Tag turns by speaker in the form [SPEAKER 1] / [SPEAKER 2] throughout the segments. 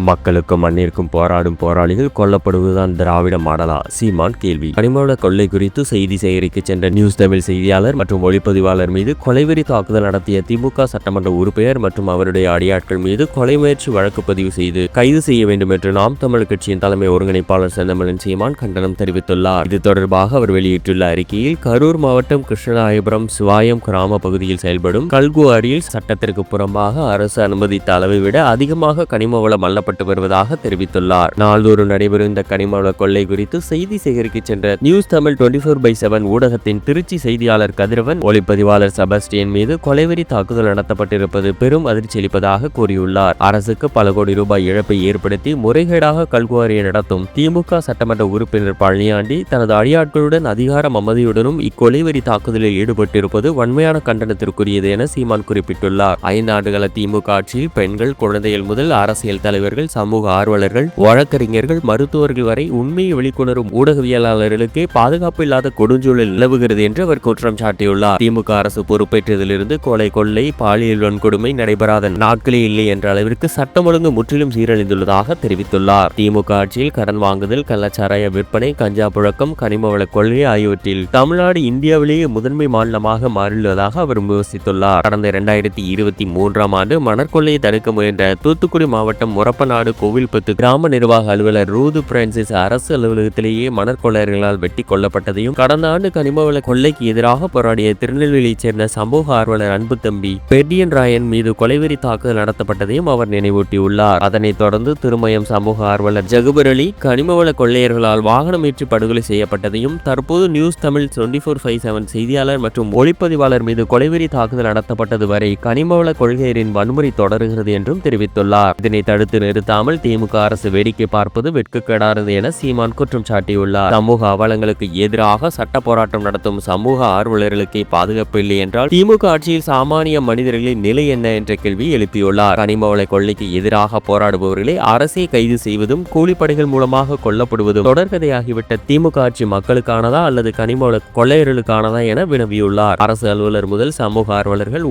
[SPEAKER 1] மக்களுக்கும் மண்ணிற்கும் போராடும் போராளிகள் கொல்லப்படுவதுதான் திராவிட மாடலா? சீமான் கேள்வி. கனிமவள கொள்ளை குறித்து செய்தி சேகரிக்க சென்ற நியூஸ் தமிழ் செய்தியாளர் மற்றும் ஒளிப்பதிவாளர் மீது கொலைவெறி தாக்குதல் நடத்திய திமுக சட்டமன்ற உறுப்பினர் மற்றும் அவருடைய அடியாட்கள் மீது கொலை முயற்சி வழக்கு பதிவு செய்து கைது செய்ய வேண்டும் என்று நாம் தமிழ் கட்சியின் தலைமை ஒருங்கிணைப்பாளர் செந்தமிழன் சீமான் கண்டனம் தெரிவித்துள்ளார். இது தொடர்பாக அவர் வெளியிட்டுள்ள அறிக்கையில், கரூர் மாவட்டம் கிருஷ்ணராயபுரம் சிவாயம் கிராம பகுதியில் செயல்படும் கல்குவாரியில் சட்டத்திற்கு புறம்பாக அரசு அனுமதித்த அளவை விட அதிகமாக கனிம வளம் அள்ளப்பட்டு வருவதாக தெரிவித்துள்ளார். நாள்தோறும் நடைபெறும் இந்த கனிம வள கொள்ளை குறித்து செய்தி சேகரிக்க சென்ற நியூஸ் தமிழ் 24/7 ஊடகத்தின் திருச்சி செய்தியாளர் கதிரவன், ஒளிப்பதிவாளர் செபஸ்டியன் மீது கொலைவெறி தாக்குதல் நடத்தப்பட்டிருப்பது பெரும் அதிர்ச்சி அளிப்பதாக கூறியுள்ளார். அரசுக்கு பல கோடி ரூபாய் இழப்பை ஏற்படுத்தி முறைகேடாக கல்குவாரியை நடத்தும் திமுக சட்டமன்ற உறுப்பினர் பழனியாண்டி தனது அடியாட்களுடன் அதிகார மமதியுடனும் இக்கொலைவெறி தாக்குதலில் ஈடுபட்டிருப்பது வன்மையான கண்டனத்திற்குரியது என சீமான் குறிப்பிட்டுள்ளார். 5 ஆண்டுகால திமுக ஆட்சியில் பெண்கள், குழந்தைகள் முதல் அரசியல் தலைவர்கள், சமூக ஆர்வலர்கள், வழக்கறிஞர்கள், மருத்துவர்கள் வரை உண்மையை வெளிக்கொணரும் ஊடகவியலாளர்களுக்கே பாதுகாப்பு இல்லாத கொடுஞ்சூழல் நிலவுகிறது என்று அவர் குற்றம் சாட்டியுள்ளார். திமுக அரசு பொறுப்பேற்றதிலிருந்து கொலை, கொள்ளை, பாலியல் வன்கொடுமை நடைபெறாத நாட்களே இல்லை என்ற அளவிற்கு சட்டம் ஒழுங்கு முற்றிலும் சீரழிந்துள்ளதாக தெரிவித்துள்ளார். திமுக ஆட்சியில் கடன் வாங்குதல், கள்ளச்சாராய விற்பனை, கஞ்சா புழக்கம், கனிமவள கொள்ளை ஆகியவற்றில் தமிழ்நாடு இந்தியாவிலேயே முதன்மை மாநிலமாக மாறியுள்ளதாக அவர் விமர்சித்துள்ளார். கடந்த 2023ஆம் ஆண்டு மணற்கொள்ளையை தடுக்க முயன்ற தூத்துக்குடி மாவட்டம் முரப்பநாடு கோவில்பத்து கிராம நிர்வாக அலுவலர் ரூது பிரான்சிஸ் அரசு அலுவலகத்திலேயே மணற்கொள்ளையர்களால் வெட்டி கொல்லப்பட்டதையும், கடந்த ஆண்டு கனிமவள கொள்ளைக்கு எதிராக போராடிய திருநெல்வேலியைச் சேர்ந்த சமூக ஆர்வலர் அன்புத்தம்பி பெர்டியன் ராயன் மீது கொலைவெறி தாக்குதல் நடத்தப்பட்டதையும் அவர் நினைவூட்டியுள்ளார். அதனைத் தொடர்ந்து திருமயம் சமூக ஆர்வலர் ஜகுபர் அலி கனிமவள கொள்ளையர்களால் வாகனம் ஏற்றி படுகொலை செய்யப்பட்டதையும், தற்போது நியூஸ் தமிழ் 24/7 செய்தியாளர் மற்றும் ஒளிப்பதிவாளர் மீது கொலைவெறி தாக்குதல் நடத்தப்பட்டது வரை கனிமவள கொள்கையரின் வன்முறை தொடருகிறது என்றும் தெரிவித்துள்ளார். இதனை தடுத்து நிறுத்தாமல் திமுக அரசு வேடிக்கை பார்ப்பது வெட்கக்கேடானது என சீமான் குற்றம் சாட்டியுள்ளார். சமூக அவலங்களுக்கு எதிராக சட்ட போராட்டம் நடத்தும் சமூக ஆர்வலர்களுக்கே பாதுகாப்பு இல்லை என்றால் திமுக ஆட்சியில் சாமானிய மனிதர்களின் நிலை என்ன என்ற கேள்வி எழுப்பியுள்ளார். கனிமவள கொள்ளைக்கு எதிராக போராடுபவர்களை அரசே கைது செய்வதும், கூலிப்படைகள் மூலமாக கொல்லப்படுவதும் தொடர்கதையாகிவிட்ட திமுக ஆட்சி மக்களுக்கானதா அல்லது கனிமவள கொள்ளையர்களுக்கானதா என வினவியுள்ளார். அரசு அலுவலர் முதல் சமூக ஆர்வலர்கள்,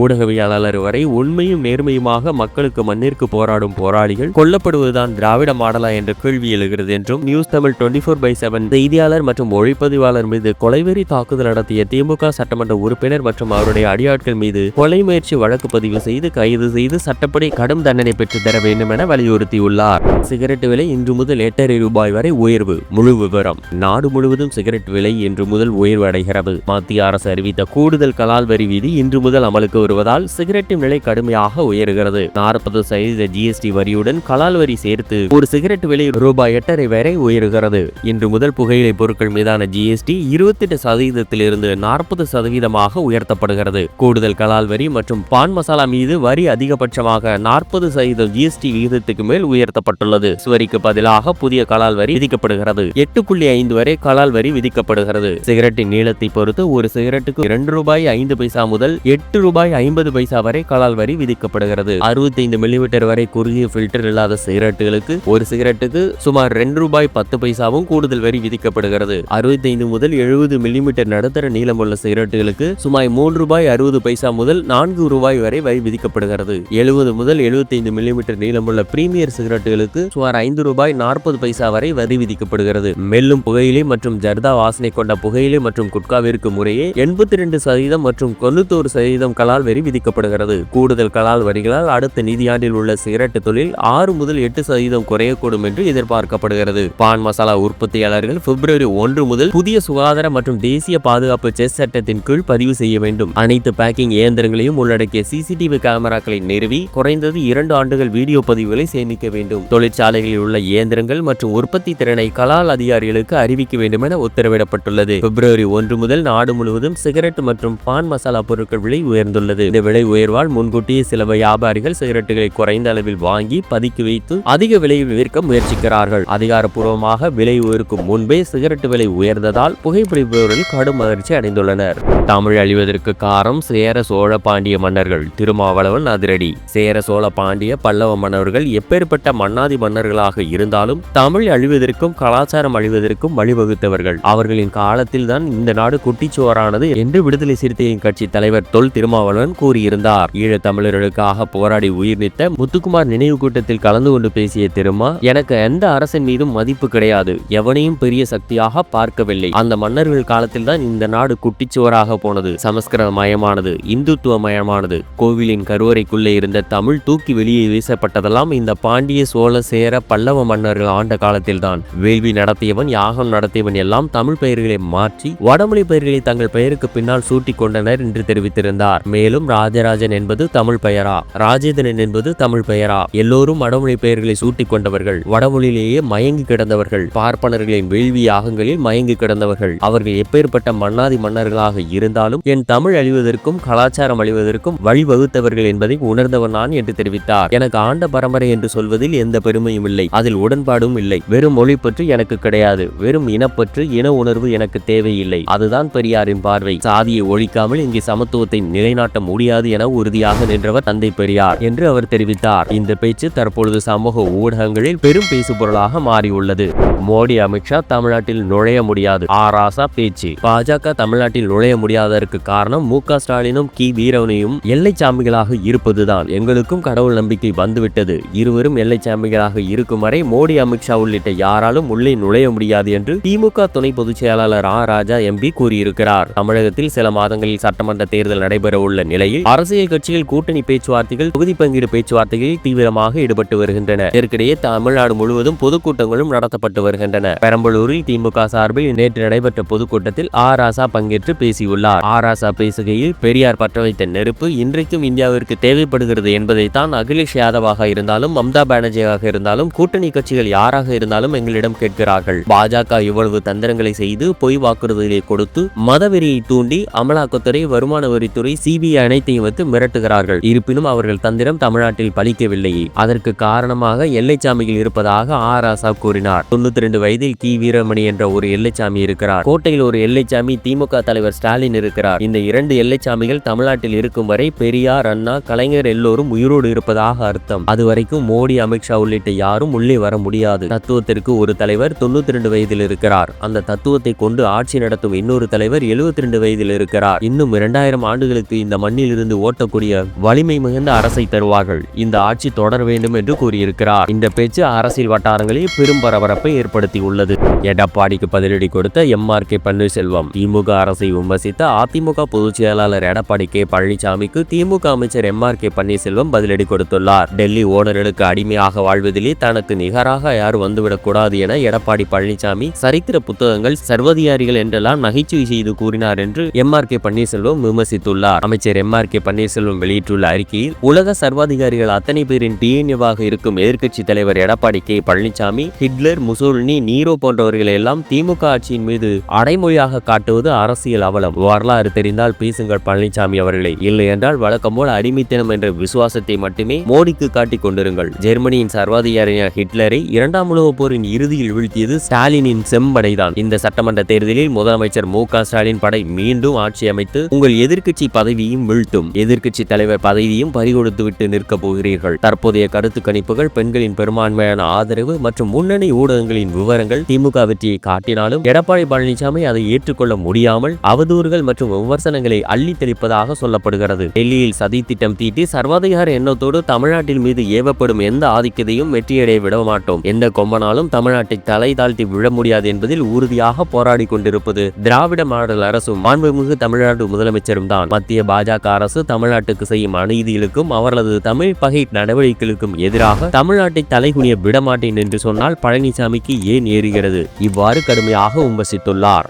[SPEAKER 1] ஊடகவியலாளர் வரை உண்மையும் நேர்மையுமாக மக்களுக்கு மண்ணிற்கு போராடும் போராளிகள் கொல்லப்படுவதுதான் திராவிட மாடலா என்ற கேள்வி எழுகிறது என்றும், நியூஸ் தமிழ் 24/7 செய்தியாளர் மற்றும் ஒளிப்பதிவாளர் மீது கொலைவெறி தாக்குதல் நடத்திய திமுக சட்டமன்ற உறுப்பினர் மற்றும் அவருடைய அடியாட்கள் மீது கொலை முயற்சி வழக்கு பதிவு செய்து கைது செய்து சட்டப்படி கடும் தண்டனை பெற்று தர வேண்டும் என வலியுறுத்தியுள்ளார். சிகரெட் விலை இன்று முதல் 8.5 ரூபாய் வரை உயர்வு. முழு விவரம். நாடு முழுவதும் சிகரெட் விலை இன்று முதல் உயர்வு அடைகிறது. மத்திய அரசு அறிவித்த கூடுதல் கலால் வரி விதி இன்று முதல் அமலுக்கு வருவதால் சிகரெட்டின் விலை கடுமையாக உயர்கிறது. 40% GST வரியுடன் கலால் வரி சேர்த்து ஒரு சிகரெட் விலை ரூபாய் 8.5 வரை உயர்கிறது. இன்று முதல் புகையிலை பொருட்கள் மீதான GST 28%இலிருந்து 40% உயர்த்தப்படுகிறது. கூடுதல் கலால் வரி மற்றும் பான் மசாலா மீது வரி அதிகபட்சமாக 40% GST விகிதத்துக்கு மேல் உயர்த்தப்பட்டுள்ளது. வரிக்கு பதிலாக புதிய கலால் வரி விதிக்கப்படுகிறது. 8.5 வரை கலால் வரி விதிக்கப்படுகிறது. சிகரெட்டின் நீளத்தை பொறுத்து ஒரு சிகரெட்டுக்கு 2 ரூபாய் 5 பைசா முதல் 8 ரூபாய் 50 பைசா வரை கலால் வரி விதிக்கப்படுகிறது. 65 மில்லிமீட்டர் வரை குறுகிய ஃபில்டர் இல்லாத சிகரெட்டுகளுக்கு ஒரு சிகரெட்டுக்கு சுமார் 2 ரூபாய் 10 பைசாவும் கூடுதல் வரி விதிக்கப்படுகிறது. 65 முதல் 70 மில்லிமீட்டர் நடுத்தர நீளமுள்ள சிகரெட்டுகளுக்கு சுமார் 3 ரூபாய் 60 பைசா முதல் 4 ரூபாய் வரை வரி விதிக்கப்படுகிறது. 70 முதல் 75 மில்லிமீட்டர் நீளமுள்ள பிரீமியர் சிகரெட்டுகளுக்கு சுமார் 5 ரூபாய் 40 பைசா வரை வரி விதிக்கப்படுகிறது. மேலும் புகையிலை மற்றும் ஜர்தா வாசனை கொண்ட புகையிலை மற்றும் குட்காவிற்கு முறையே 82% மற்றும் 91% கலால் வரி விதிக்கப்படுகிறது. கூடுதல் கலால் வரிகளால் அடுத்த நிதியாண்டில் உள்ள சிகரெட் தொழில் 6 முதல் 8% குறையக்கூடும் என்று எதிர்பார்க்கப்படுகிறது. பான் மசாலா உற்பத்தியாளர்கள் February 1 முதல் புதிய சுகாதார மற்றும் தேசிய பாதுகாப்பு செஸ் சட்டத்தின் கீழ் பதிவு செய்ய வேண்டும். அனைத்து பேக்கிங் இயந்திரங்களையும் உள்ளடக்கிய CCTV கேமராக்களை நிறுவி குறைந்தது 2 ஆண்டுகள் வீடியோ பதிவுகளை சேமிக்க வேண்டும். தொழிற்சாலைகளில் உள்ள இயந்திரங்கள் மற்றும் உற்பத்தி திறனை கலால் அதிகாரிகளுக்கு அறிவிக்க வேண்டும் என உத்தரவிடப்பட்டுள்ளது. February 1 முதல் நாடு முழுவதும் சிகரெட் மற்றும் பான் மசாலா பொருட்கள் விலை உயர்ந்துள்ளது. இந்த விலை உயர்வால் முன்கூட்டியே சில வியாபாரிகள் சிகரெட்டுகளை குறைந்த அளவில் வாங்கி பதுக்கி வைத்து அதிக விலையில் விற்க முயற்சிக்கிறார்கள். அதிகாரப்பூர்வமாக விலை உயர்க்கும் முன்பே சிகரெட் விலை உயர்ந்ததால் புகைப்பிடிப்பவர்கள் கடும் அதிர்ச்சி அடைந்துள்ளனர். தமிழ் அழிவதற்கு காரணம் சேர சோழ பாண்டிய மன்னர்கள். திருமாவளவன் அதிரடி. சேர சோழ பாண்டிய பல்லவ மன்னர்கள் எப்பேற்பட்ட மன்னாதி மன்னர்களாக இருந்தாலும் தமிழ் அழிவதற்கும் கலாச்சாரம் அழிவதற்கும் வழிவகுத்தவர்கள். அவர்களின் காலத்தில் தான் இந்த நாடு குட்டிச்சுவரானது என்று விடுதலை சிறுத்தையின் கட்சி தலைவர் தொல் திருமாவளவன் கூறியிருந்தார். ஈழத் தமிழர்களுக்காக போராடி உயிர் நீத்த முத்துக்குமார் நினைவு கூட்ட கூட்டத்தில் கலந்து கொண்டு பேசிய திருமா, எனக்கு எந்த அரசின் மீதும் மதிப்பு கிடையாது, எவனையும் பெரிய சக்தியாக பார்க்கவில்லை. அந்த மன்னர்கள் காலத்தில் தான் இந்த நாடு குட்டிச்சுவராக போனது, சமஸ்கிருத மயமானது, இந்துத்துவ மயமானது. கோவிலின் கருவறைக்குள்ளே இருந்த தமிழ் தூக்கி வெளியே வீசப்பட்டதெல்லாம் இந்த பாண்டிய, சோழ, சேர, பல்லவ மன்னர்கள் ஆண்ட காலத்தில் தான். வேள்வி நடத்தியவன், யாகம் நடத்தியவன் எல்லாம் தமிழ் பெயர்களை மாற்றி வடமொழி பெயர்களை தங்கள் பெயருக்கு பின்னால் சூட்டிக் கொண்டனர் என்று தெரிவித்திருந்தார். மேலும் ராஜராஜன் என்பது தமிழ் பெயரா, ராஜேந்திரன் என்பது தமிழ் பெயரா, எல்லோரும் வடமொழி பெயர்களை சூட்டிக் கொண்டவர்கள், வடமொழியிலேயே மயங்கி கிடந்தவர்கள், பார்ப்பனர்களின் வேள்வி யாகங்களில் மயங்கி கிடந்தவர்கள். அவர்கள் எப்பேற்பட்ட மன்னாதி மன்னர்களாக இருந்தாலும் என் தமிழ் அழிவதற்கும் கலாச்சாரம் அழிவதற்கும் வழிவகுத்தவர்கள் என்பதை உணர்ந்தவன் நான் என்று தெரிவித்தார். எனக்கு ஆண்ட பரம்பரை என்று சொல்வதில் எந்த பெருமையும் இல்லை, அதில் உடன்பாடும் இல்லை. வெறும் மொழி பற்றி எனக்கு கிடையாது, வெறும் இனப்பற்று, இன உணர்வு எனக்கு தேவையில்லை. அதுதான் பெரியாரின் பார்வை. சாதியை ஒழிக்காமல் இங்கே சமத்துவத்தை நிலைநாட்ட முடியாது என உறுதியாக நின்றவர் தந்தை பெரியார் என்று அவர் தெரிவித்தார். இந்த பேச்சு தற்பொழுது சமூக ஊடகங்களில் பெரும் பேசுபொருளாக மாறியுள்ளது. மோடி, அமித்ஷா தமிழ்நாட்டில் நுழைய முடியாது, ராசா பேச்சு. பாஜக தமிழ்நாட்டில் நுழைய முடியாததற்கு காரணம் மு.க. ஸ்டாலினும் கி. வீரவனையும் எல்லை சாமிகளாக இருப்பதுதான். எங்களுக்கும் கடவுள் நம்பிக்கை வந்துவிட்டது. இருவரும் எல்லை சாமிகளாக இருக்கும் வரை மோடி, அமித்ஷா உள்ளிட்ட யாராலும் உள்ளே நுழைய முடியாது என்று திமுக துணை பொதுச் செயலாளர் ராஜா எம்பி கூறியிருக்கிறார். தமிழகத்தில் சில மாதங்களில் சட்டமன்ற தேர்தல் நடைபெற உள்ள நிலையில் அரசியல் கட்சிகள் கூட்டணி பேச்சுவார்த்தைகள், தொகுதி பங்கீடு பேச்சுவார்த்தைகளில் தீவிரமாக ஈடுபட்டு வருகின்றன. இதற்கிடையே தமிழ்நாடு முழுவதும் பொதுக்கூட்டங்களும் நடத்தப்பட்டு வருகின்றன. பெரம்பலூரில் திமுக சார்பில் நேற்று நடைபெற்ற பொதுக்கூட்டத்தில் ராசா பங்கேற்று பேசியுள்ளார். ராசா பேசுகையில், பெரியார் பற்ற வைத்த நெருப்பு இன்றைக்கும் இந்தியாவிற்கு தேவைப்படுகிறது என்பதைத்தான் அகிலேஷ் யாதவாக இருந்தாலும், மம்தா பானர்ஜியாக இருந்தாலும், கூட்டணி கட்சிகள் யாராக இருந்தாலும் எங்களிடம் கேட்கிறார்கள். பாஜக இவ்வளவு தந்திரங்களை செய்து பொய் வாக்குறுதிகளை கொடுத்து மதவெறியை தூண்டி அமலாக்கத்துறை, வருமான வரித்துறை, சிபிஐ அனைத்தையும் வைத்து மிரட்டுகிறார்கள். இருப்பினும் அவர்கள் தந்திரம் தமிழ்நாட்டில் பலிக்கவில்லையே. அதற்கு காரணமாக எல்லைச்சாமிகள் இருப்பதாக ராசா கூறினார். 92 வயதில் கி. வீரமணி என்ற ஒரு எல்லைச்சாமி இருக்கிறார். கோட்டையில் ஒரு எல்லைச்சாமி திமுக தலைவர் ஸ்டாலின் இருக்கிறார். இந்த 2 எல்லைச்சாமிகள் தமிழ்நாட்டில் இருக்கும் வரை பெரியார், அண்ணா, கலைஞர் எல்லோரும் உயிரோடு இருப்பதாக அர்த்தம். அதுவரைக்கும் மோடி, அமித்ஷா உள்ளிட்ட யாரும் உள்ளே வர முடியாது. தத்துவத்திற்கு ஒரு தலைவர் 92 வயதில் இருக்கிறார். அந்த தத்துவத்தை கொண்டு ஆட்சி நடத்தும் இன்னொரு தலைவர் 72 வயதில் இருக்கிறார். இன்னும் 2000 ஆண்டுகளுக்கு இந்த மண்ணில் இருந்து ஓட்டக்கூடிய வலிமை மிகுந்த அரசை தருவார்கள். இந்த ஆட்சி தொடர வேண்டும் என்று கூறியிருக்கிறார். இந்த பேச்சு அரசியல் வட்டாரங்களில் பெரும் பரபரப்பை ஏற்படுத்தியுள்ளது. எடப்பாடிக்கு பதிலடி கொடுத்த எம்.ஆர்.கே. பன்னீர்செல்வம். திமுக அரசை விமர்சித்த அதிமுக பொதுச் செயலாளர் எடப்பாடி கே. பழனிசாமிக்கு திமுக அமைச்சர் எம்.ஆர்.கே. பன்னீர்செல்வம் பதிலடி கொடுத்துள்ளார். டெல்லி ஓனர்களுக்கு அடிமையாக வாழ்வதிலே தனக்கு நிகராக யாரும் வந்துவிடக் கூடாது என எடப்பாடி பழனிசாமி சரித்திர புத்தகங்கள், சர்வதிகாரிகள் என்றெல்லாம் நகைச்சுவை செய்து கூறினார் என்று எம்.ஆர்.கே. பன்னீர்செல்வம் விமர்சித்துள்ளார். அமைச்சர் எம்.ஆர்.கே. பன்னீர்செல்வம் வெளியிட்டுள்ள அறிக்கையில், உலக சர்வாதிகாரிகள் அத்தனை பேரின் டிஎன்ஏவாக இருக்கும் எதிர்க்கட்சி தலைவர் Edappadi K. Palaniswami Hitler, Mussolini, Nero போன்றவர்களை எல்லாம் திமுக ஆட்சியின் மீது அடைமொழியாக காட்டுவது அரசியல் அவலம். வரலாறு தெரிந்தால் பேசுங்கள் பழனிசாமி அவர்களே, இல்லை என்றால் வழக்கம் போல் அடிமைத்தனம் என்ற விசுவாசத்தை மட்டுமே மோடிக்கு காட்டிக் கொண்டிருங்கள். ஜெர்மனியின் சர்வாதிகாரியான ஹிட்லரை 2ஆம் உலகப் போரின் இறுதியில் வீழ்த்தியது ஸ்டாலினின் செம்படைதான். இந்த சட்டமன்ற தேர்தலில் முதலமைச்சர் மு.க. ஸ்டாலின் படை மீண்டும் ஆட்சி அமைத்து உங்கள் எதிர்க்கட்சி பதவியும் வீழ்த்தும். எதிர்க்கட்சி தலைவர் பதவியும் பறிகொடுத்து விட்டு நிற்க போகிறீர்கள். தற்போதைய கருத்து கணிப்புகள், பெண்களின் பெரும்பான்மையான ஆதரவு மற்றும் முன்னணி ஊடகங்களின் விவரங்கள் திமுக வெற்றியை காட்டினாலும் எடப்பாடி பழனிசாமி அதை ஏற்றுக்கொள்ள முடியாமல் அவதூறுகள் மற்றும் விமர்சனங்களை அள்ளி தெளிப்பதாக சொல்லப்படுகிறது. டெல்லியில் சதி திட்டம் தீட்டி சர்வாதிகார எண்ணத்தோடு தமிழ்நாட்டின் மீது ஏவப்படும் எந்த ஆதிக்கத்தையும் வெற்றியடைய விட மாட்டோம். எந்த கொம்பனாலும் தமிழ்நாட்டை தலை தாழ்த்தி விழ முடியாது என்பதில் உறுதியாக போராடி கொண்டிருப்பது திராவிட மாடல் அரசும் மாண்புமிகு தமிழ்நாடு முதலமைச்சரும் தான். மத்திய பாஜக அரசு தமிழ்நாட்டுக்கு செய்யும் அநீதிகளுக்கும் அவர்களது தமிழ் பகை நடவடிக்கைகளுக்கும் எதிராக தமிழ்நாட்டை தலைகுனிய விடமாட்டேன் என்று சொன்னால் பழனிசாமிக்கு ஏன் ஏறுகிறது? இவ்வாறு கடுமையாக விமர்சித்துள்ளார்.